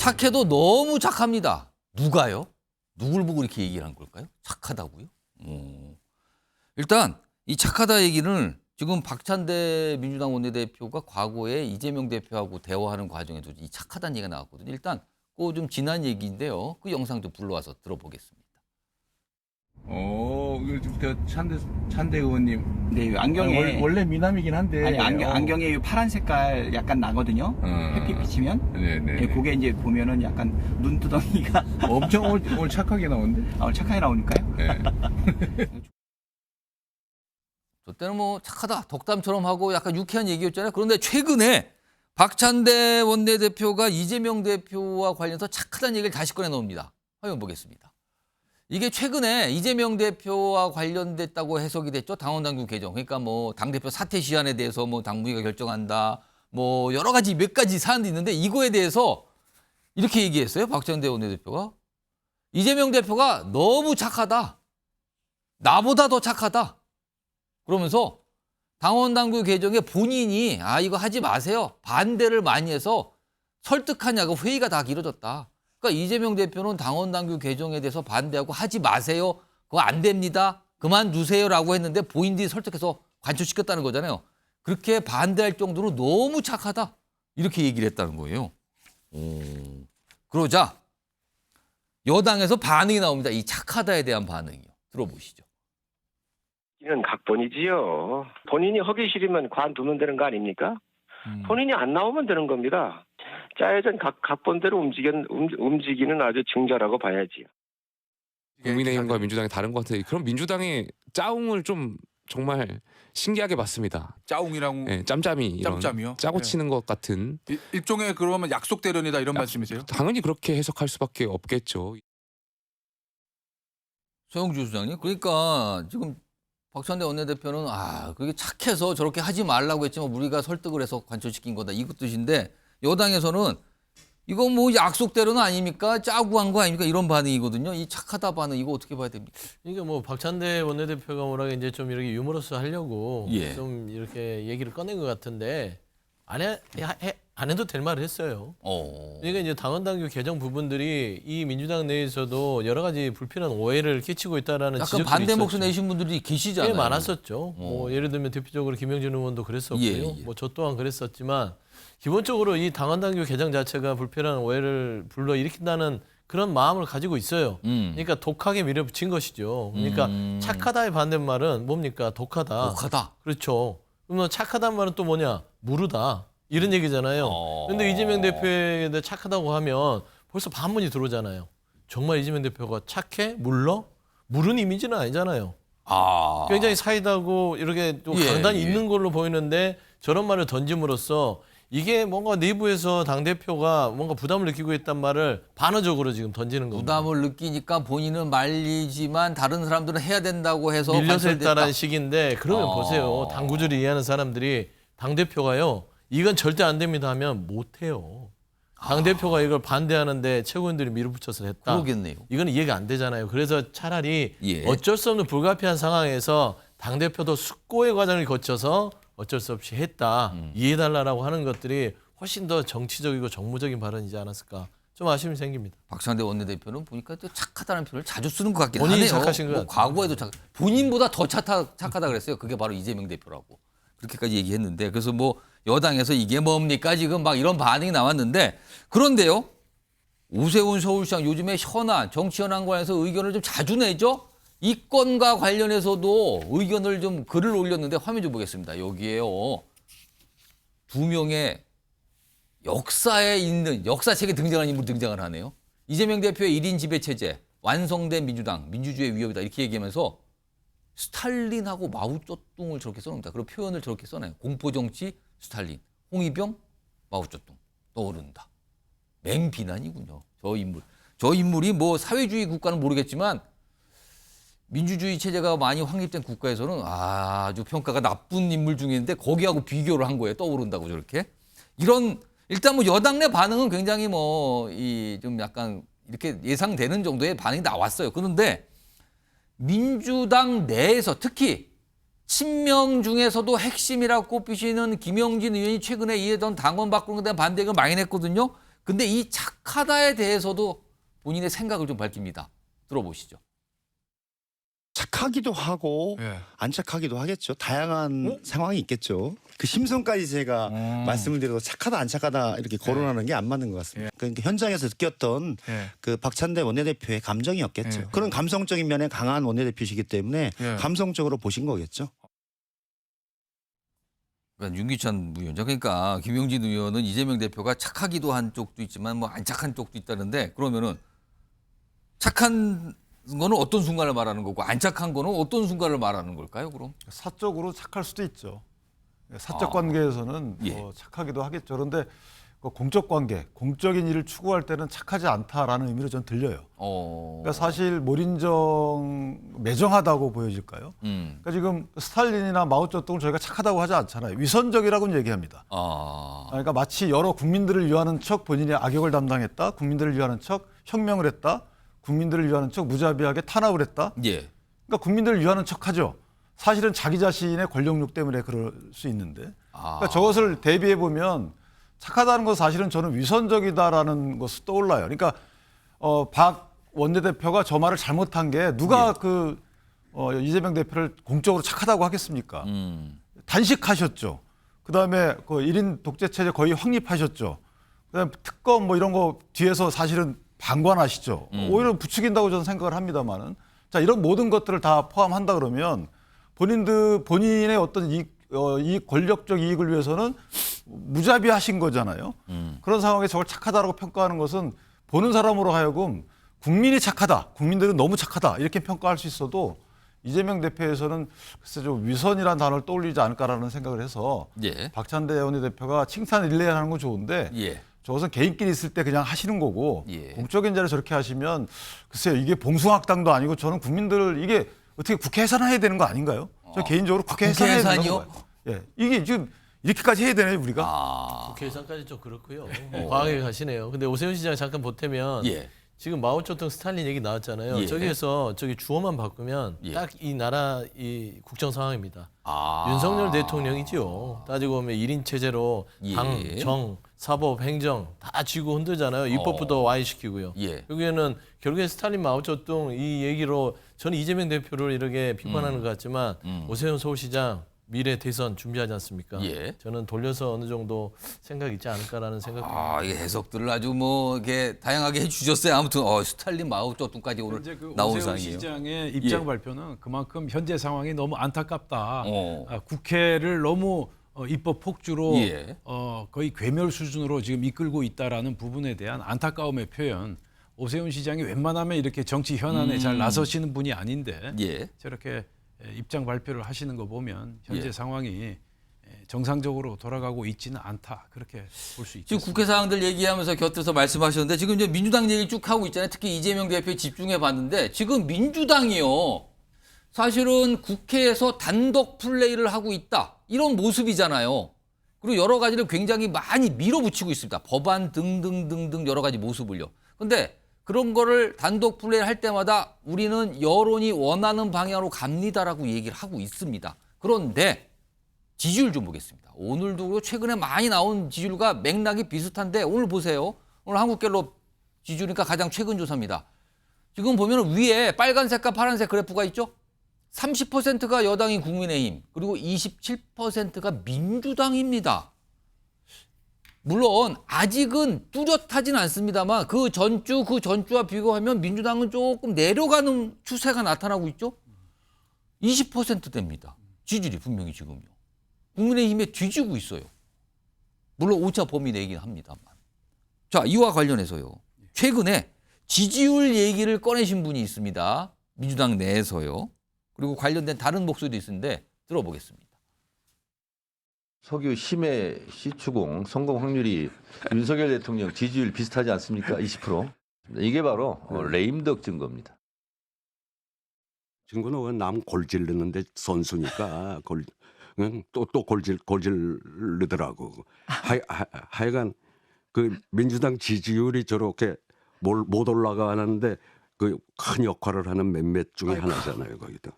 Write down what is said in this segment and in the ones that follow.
착해도 너무 착합니다. 누가요? 누굴 보고 이렇게 얘기를 한 걸까요? 착하다고요? 일단 이 착하다 얘기를 지금 박찬대 민주당 원내대표가 과거에 이재명 대표하고 대화하는 과정에도 이 착하다는 얘기가 나왔거든요. 일단 그 좀 지난 얘기인데요. 그 영상 좀 불러와서 들어보겠습니다. 찬대 의원님. 네, 안경에 원래 미남이긴 한데. 아니 안경에 파란 색깔 약간 나거든요. 햇빛 비치면. 네네. 네, 그게 이제 보면은 약간 눈두덩이가 엄청 오늘 착하게 나오는데. 착하게 나오니까요. 네. 저 때는 뭐 착하다, 덕담처럼 하고 약간 유쾌한 얘기였잖아요. 그런데 최근에 박찬대 원내대표가 이재명 대표와 관련해서 착하다는 얘기를 다시 꺼내 놓습니다. 화면 보겠습니다. 이게 최근에 이재명 대표와 관련됐다고 해석이 됐죠. 당원당규 개정. 그러니까 뭐 당대표 사퇴 시한에 대해서 뭐 당무위가 결정한다. 뭐 여러 가지 몇 가지 사안도 있는데 이거에 대해서 이렇게 얘기했어요. 박찬대 원내대표가. 이재명 대표가 너무 착하다. 나보다 더 착하다. 그러면서 당원당규 개정에 본인이 이거 하지 마세요. 반대를 많이 해서 설득하냐고 회의가 다 길어졌다. 그러니까 이재명 대표는 당원당규 개정에 대해서 반대하고 하지 마세요. 그거 안 됩니다. 그만두세요라고 했는데 본인들이 설득해서 관철시켰다는 거잖아요. 그렇게 반대할 정도로 너무 착하다. 이렇게 얘기를 했다는 거예요. 그러자 여당에서 반응이 나옵니다. 이 착하다에 대한 반응이요. 들어보시죠. 이는 각본이지요. 본인이 하기 싫으면 관두면 되는 거 아닙니까? 본인이 안 나오면 되는 겁니다. 짜여진 각본대로 움직이는 아주 증자라고 봐야지요. 국민의힘과 민주당이 다른 것 같은데 그럼 민주당의 짜웅을 좀 정말 신기하게 봤습니다. 짜웅이라고. 네, 짬짬이 이런 짬짬이요? 짜고 네. 치는 것 같은. 일종의 그러면 약속 대련이다 이런 말씀이세요? 당연히 그렇게 해석할 수밖에 없겠죠. 서영주 소장님, 그러니까 지금 박찬대 원내대표는 그게 착해서 저렇게 하지 말라고 했지만 우리가 설득을 해서 관철시킨 거다 이거 뜻인데 여당에서는 이거 뭐 약속대로는 아닙니까? 짜고 한 거 아닙니까? 이런 반응이거든요. 이 착하다 반응 이거 어떻게 봐야 됩니까? 그러니까 뭐 박찬대 원내대표가 뭐라고 이제 좀 이렇게 유머러스 하려고 예. 좀 이렇게 얘기를 꺼낸 것 같은데 안 해도 될 말을 했어요. 그러니까 이제 당원당규 개정 부분들이 이 민주당 내에서도 여러 가지 불필요한 오해를 끼치고 있다라는 약간 지적들이 반대 있었죠. 목소리 내신 분들이 계시잖아요. 꽤 많았었죠. 뭐 예를 들면 대표적으로 김영진 의원도 그랬었고요. 예. 뭐 저 또한 그랬었지만 기본적으로 이 당원당규 개정 자체가 불필요한 오해를 불러일으킨다는 그런 마음을 가지고 있어요. 그러니까 독하게 밀어붙인 것이죠. 그러니까 착하다의 반대말은 뭡니까? 독하다. 독하다. 그렇죠. 그러면 착하다는 말은 또 뭐냐? 무르다. 이런 얘기잖아요. 그런데 이재명 대표에 대해 착하다고 하면 벌써 반문이 들어오잖아요. 정말 이재명 대표가 착해? 물러? 물은 이미지는 아니잖아요. 굉장히 사이다고 이렇게 또 강단이 있는 걸로 보이는데 저런 말을 던짐으로써 이게 뭔가 내부에서 당대표가 뭔가 부담을 느끼고 있단 말을 반어적으로 지금 던지는 겁니다. 부담을 느끼니까 본인은 말리지만 다른 사람들은 해야 된다고 해서 밀려서 관철됐다. 했다라는 식인데 그러면 보세요. 당구주를 이해하는 사람들이 당대표가요. 이건 절대 안 됩니다 하면 못해요. 당대표가 이걸 반대하는데 최고위원들이 밀어붙여서 했다. 그러겠네요. 이건 이해가 안 되잖아요. 그래서 차라리 예. 어쩔 수 없는 불가피한 상황에서 당대표도 숙고의 과정을 거쳐서 어쩔 수 없이 했다. 이해해달라고 하는 것들이 훨씬 더 정치적이고 정무적인 발언이지 않았을까. 좀 아쉬움이 생깁니다. 박찬대 원내대표는 보니까 또 착하다는 표현을 자주 쓰는 것 같긴 본인이 하네요. 착하신 것 같아요. 과거에도 본인보다 더 착하다 그랬어요. 그게 바로 이재명 대표라고. 그렇게까지 얘기했는데 그래서 뭐 여당에서 이게 뭡니까 지금 막 이런 반응이 나왔는데 그런데요. 오세훈 서울시장 요즘에 정치 현안 관련해서 의견을 좀 자주 내죠. 이 건과 관련해서도 의견을 좀 글을 올렸는데 화면 좀 보겠습니다. 여기에요. 두 명의 역사에 있는 역사책에 등장하는 인물이 등장을 하네요. 이재명 대표의 1인 지배체제, 완성된 민주당, 민주주의의 위협이다 이렇게 얘기하면서 스탈린하고 마오쩌둥을 저렇게 써놓습니다. 그리고 표현을 저렇게 써놔요. 공포정치 스탈린, 홍위병 마오쩌둥 떠오른다. 맹비난이군요. 저 인물이 뭐 사회주의 국가는 모르겠지만 민주주의 체제가 많이 확립된 국가에서는 아주 평가가 나쁜 인물 중인데 거기하고 비교를 한 거예요. 떠오른다고 저렇게. 일단 뭐 여당 내 반응은 굉장히 좀 약간 이렇게 예상되는 정도의 반응이 나왔어요. 그런데 민주당 내에서 특히 친명 중에서도 핵심이라고 꼽히시는 김영진 의원이 최근에 이해던 당원 바꾸는 데 대한 반대 의견 많이 냈거든요. 근데 이 착하다에 대해서도 본인의 생각을 좀 밝힙니다. 들어보시죠. 착하기도 하고 예. 안 착하기도 하겠죠. 다양한 상황이 있겠죠. 그 심성까지 제가 말씀을 드려도 착하다 안 착하다 이렇게 거론하는 게 안 맞는 것 같습니다. 그러니까 현장에서 느꼈던 예. 그 박찬대 원내대표의 감정이었겠죠. 예. 그런 감성적인 면에 강한 원내대표시기 때문에 예. 감성적으로 보신 거겠죠. 그러니까 윤기찬 부위원장, 그러니까 김용진 의원은 이재명 대표가 착하기도 한 쪽도 있지만 뭐 안 착한 쪽도 있다는데, 그러면은 착한 거는 어떤 순간을 말하는 거고 안 착한 거는 어떤 순간을 말하는 걸까요? 그럼 사적으로 착할 수도 있죠. 사적 아. 관계에서는 예. 뭐 착하기도 하겠죠. 그런데 그 공적 관계, 공적인 일을 추구할 때는 착하지 않다라는 의미로 전 들려요. 그러니까 사실 몰인정 매정하다고 보여질까요? 그러니까 지금 스탈린이나 마오쩌둥을 저희가 착하다고 하지 않잖아요. 위선적이라고는 얘기합니다. 그러니까 마치 여러 국민들을 위하는 척 본인이 악역을 담당했다, 국민들을 위하는 척 혁명을 했다, 국민들을 위하는 척 무자비하게 탄압을 했다. 예. 그러니까 국민들을 위하는 척하죠. 사실은 자기 자신의 권력욕 때문에 그럴 수 있는데, 그러니까 저것을 대비해 보면 착하다는 건 사실은 저는 위선적이다라는 것이 떠올라요. 그러니까 박 원내대표가 저 말을 잘못한 게 누가 이재명 대표를 공적으로 착하다고 하겠습니까? 단식하셨죠. 그다음에 그 1인 독재 체제 거의 확립하셨죠. 그다음에 특검 뭐 이런 거 뒤에서 사실은 방관하시죠. 오히려 부추긴다고 저는 생각을 합니다만은, 자, 이런 모든 것들을 다 포함한다 그러면 본인의 어떤 이 권력적 이익을 위해서는 무자비하신 거잖아요. 그런 상황에 저걸 착하다라고 평가하는 것은 보는 사람으로 하여금 국민이 착하다, 국민들은 너무 착하다 이렇게 평가할 수 있어도 이재명 대표에서는 글쎄 좀 위선이라는 단어를 떠올리지 않을까라는 생각을 해서 예. 박찬대 원내대표가 칭찬 릴레이하는 건 좋은데 예. 저것은 개인끼리 있을 때 그냥 하시는 거고 예. 공적인 자리에 저렇게 하시면 글쎄요, 이게 봉숭악당도 아니고 저는 국민들을 이게 어떻게 국회 해산해야 되는 거 아닌가요? 저 개인적으로 국회 해산해야 되는 해산이요? 거예요. 예, 이게 지금 이렇게까지 해야 되나요 우리가? 국회 예산까지 좀 그렇고요. 과하게 가시네요. 근데 오세훈 시장 잠깐 보태면 예. 지금 마오쩌둥 스탈린 얘기 나왔잖아요. 예. 저기에서 저기 주어만 바꾸면 예. 딱 이 나라 이 국정 상황입니다. 아. 윤석열 대통령이지요. 따지고 보면 1인 체제로 예. 당, 정, 사법, 행정 다 쥐고 흔들잖아요. 입법부터 와해시키고요. 예. 여기에는 결국에 스탈린 마오쩌둥 이 얘기로 저는 이재명 대표를 이렇게 비판하는 것 같지만 오세훈 서울시장 미래 대선 준비하지 않습니까? 예. 저는 돌려서 어느 정도 생각 있지 않을까라는 생각입니다. 이게 해석들을 아주 뭐 이렇게 다양하게 해주셨어요. 아무튼 스탈린 마오쩌둥까지 오늘 이제 그 나온 오세훈 상이에요. 시장의 입장 예. 발표는 그만큼 현재 상황이 너무 안타깝다. 국회를 너무 입법 폭주로 예. 거의 괴멸 수준으로 지금 이끌고 있다라는 부분에 대한 안타까움의 표현. 오세훈 시장이 웬만하면 이렇게 정치 현안에 잘 나서시는 분이 아닌데 예. 저렇게 입장 발표를 하시는 거 보면 현재 예. 상황이 정상적으로 돌아가고 있지는 않다. 그렇게 볼 수 있죠. 지금 국회 사항들 얘기하면서 곁에서 말씀하셨는데 지금 이제 민주당 얘기 쭉 하고 있잖아요. 특히 이재명 대표에 집중해 봤는데 지금 민주당이요. 사실은 국회에서 단독 플레이를 하고 있다. 이런 모습이잖아요. 그리고 여러 가지를 굉장히 많이 밀어붙이고 있습니다. 법안 등등등등 여러 가지 모습을요. 근데 그런 거를 단독 플레이를 할 때마다 우리는 여론이 원하는 방향으로 갑니다라고 얘기를 하고 있습니다. 그런데 지지율 좀 보겠습니다. 오늘도 최근에 많이 나온 지지율과 맥락이 비슷한데 오늘 보세요. 오늘 한국갤럽 지지율이니까 가장 최근 조사입니다. 지금 보면 위에 빨간색과 파란색 그래프가 있죠? 30%가 여당인 국민의힘, 그리고 27%가 민주당입니다. 물론 아직은 뚜렷하진 않습니다만 그 전주와 비교하면 민주당은 조금 내려가는 추세가 나타나고 있죠. 20%대입니다. 지지율이 분명히 지금요. 국민의힘에 뒤지고 있어요. 물론 오차 범위 내긴 합니다만. 자, 이와 관련해서요. 최근에 지지율 얘기를 꺼내신 분이 있습니다. 민주당 내에서요. 그리고 관련된 다른 목소리도 있는데 들어보겠습니다. 석유 심해 시추공 성공 확률이 윤석열 대통령 지지율 비슷하지 않습니까? 20%. 이게 바로 레임덕 증거입니다. 증거는 남 골질르는데 선수니까 또 골질르더라고. 하여간 그 민주당 지지율이 저렇게 못 올라가는데 그 큰 역할을 하는 몇몇 중에 하나잖아요, 거기도.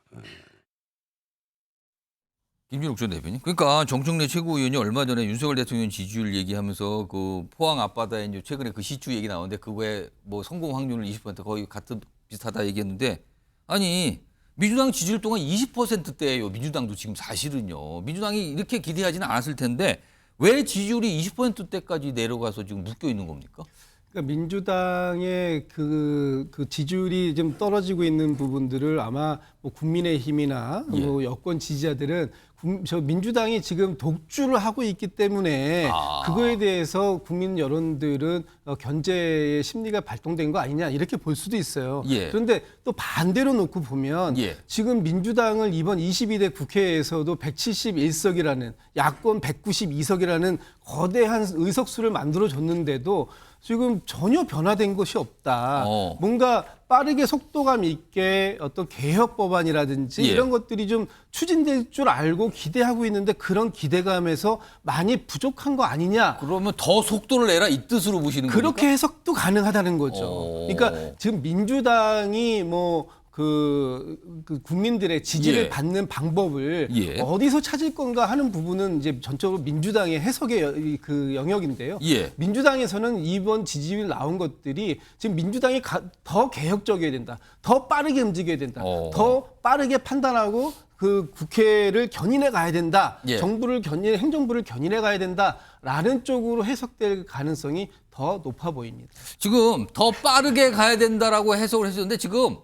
김준욱 전 대표님. 그러니까 정청래 최고위원이 얼마 전에 윤석열 대통령 지지율 얘기하면서 그 포항 앞바다에 이제 최근에 그 시추 얘기 나오는데 그거에 뭐 성공 확률을 20% 거의 같은 비슷하다 얘기했는데 아니 민주당 지지율 동안 20%대예요. 민주당도 지금 사실은요. 민주당이 이렇게 기대하지는 않았을 텐데 왜 지지율이 20%대까지 내려가서 지금 묶여 있는 겁니까? 그러니까 민주당의 그 지지율이 좀 떨어지고 있는 부분들을 아마 뭐 국민의힘이나 뭐 여권 지지자들은 저 민주당이 지금 독주를 하고 있기 때문에 그거에 대해서 국민 여론들은 견제의 심리가 발동된 거 아니냐 이렇게 볼 수도 있어요. 그런데 또 반대로 놓고 보면 지금 민주당을 이번 22대 국회에서도 171석이라는 야권 192석이라는 거대한 의석수를 만들어줬는데도 지금 전혀 변화된 것이 없다. 뭔가 빠르게 속도감 있게 어떤 개혁 법안이라든지 이런 것들이 좀 추진될 줄 알고 기대하고 있는데 그런 기대감에서 많이 부족한 거 아니냐. 그러면 더 속도를 내라 이 뜻으로 보시는 겁니까? 그렇게 해석도 가능하다는 거죠. 그러니까 지금 민주당이 뭐 그 국민들의 지지를 받는 방법을 어디서 찾을 건가 하는 부분은 이제 전적으로 민주당의 해석의 그 영역인데요. 민주당에서는 이번 지지율 나온 것들이 지금 민주당이 더 개혁적이어야 된다. 더 빠르게 움직여야 된다. 더 빠르게 판단하고 그 국회를 견인해 가야 된다. 정부를 행정부를 견인해 가야 된다라는 쪽으로 해석될 가능성이 더 높아 보입니다. 지금 더 빠르게 가야 된다라고 해석을 해주는데 지금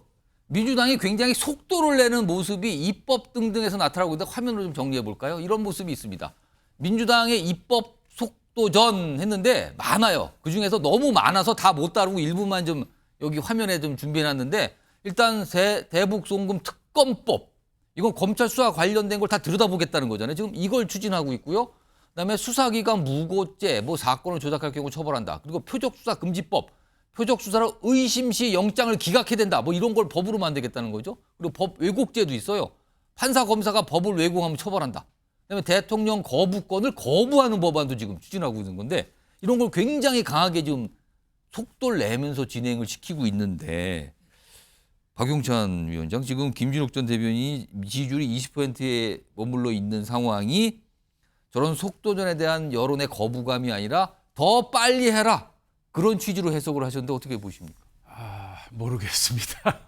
민주당이 굉장히 속도를 내는 모습이 입법 등등에서 나타나고 있는데 화면으로 좀 정리해 볼까요? 이런 모습이 있습니다. 민주당의 입법 속도전 했는데 많아요. 그중에서 너무 많아서 다 못 다루고 일부만 좀 여기 화면에 좀 준비해 놨는데 일단 대북송금 특검법 이건 검찰 수사 관련된 걸 다 들여다보겠다는 거잖아요. 지금 이걸 추진하고 있고요. 그다음에 수사기관 무고죄 뭐 사건을 조작할 경우 처벌한다. 그리고 표적수사금지법 표적 수사를 의심 시 영장을 기각해야 된다. 뭐 이런 걸 법으로 만들겠다는 거죠. 그리고 법 왜곡죄도 있어요. 판사 검사가 법을 왜곡하면 처벌한다. 그다음에 대통령 거부권을 거부하는 법안도 지금 추진하고 있는 건데 이런 걸 굉장히 강하게 지금 속도를 내면서 진행을 시키고 있는데 박용찬 위원장 지금 김준욱 전 대변인이 지지율이 20%에 머물러 있는 상황이 저런 속도전에 대한 여론의 거부감이 아니라 더 빨리 해라. 그런 취지로 해석을 하셨는데 어떻게 보십니까? 모르겠습니다.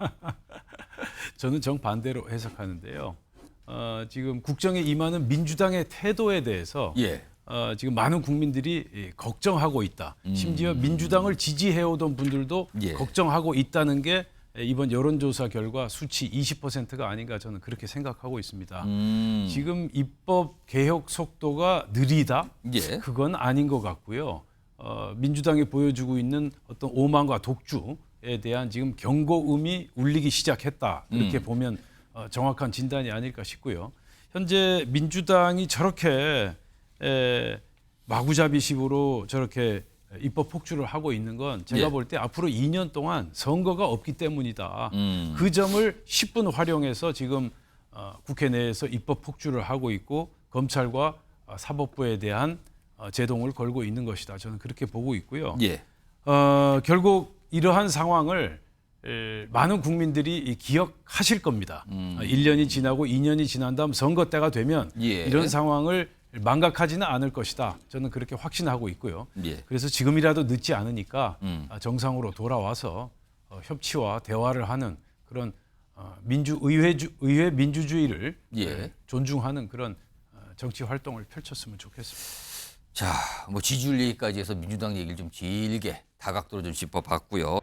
저는 정반대로 해석하는데요. 지금 국정에 임하는 민주당의 태도에 대해서 지금 많은 국민들이 걱정하고 있다. 심지어 민주당을 지지해오던 분들도 걱정하고 있다는 게 이번 여론조사 결과 수치 20%가 아닌가 저는 그렇게 생각하고 있습니다. 지금 입법 개혁 속도가 느리다? 그건 아닌 것 같고요. 민주당이 보여주고 있는 어떤 오만과 독주에 대한 지금 경고음이 울리기 시작했다. 이렇게 보면 정확한 진단이 아닐까 싶고요. 현재 민주당이 저렇게 마구잡이식으로 저렇게 입법 폭주를 하고 있는 건 제가 볼 때 앞으로 2년 동안 선거가 없기 때문이다. 그 점을 10분 활용해서 지금 국회 내에서 입법 폭주를 하고 있고 검찰과 사법부에 대한 제동을 걸고 있는 것이다. 저는 그렇게 보고 있고요. 결국 이러한 상황을 많은 국민들이 기억하실 겁니다. 1년이 지나고 2년이 지난 다음 선거 때가 되면 이런 상황을 망각하지는 않을 것이다. 저는 그렇게 확신하고 있고요. 그래서 지금이라도 늦지 않으니까 정상으로 돌아와서 협치와 대화를 하는 그런 의회 민주주의를 존중하는 그런 정치 활동을 펼쳤으면 좋겠습니다. 자, 뭐 지지율 얘기까지 해서 민주당 얘기를 좀 길게 다각도로 좀 짚어봤고요.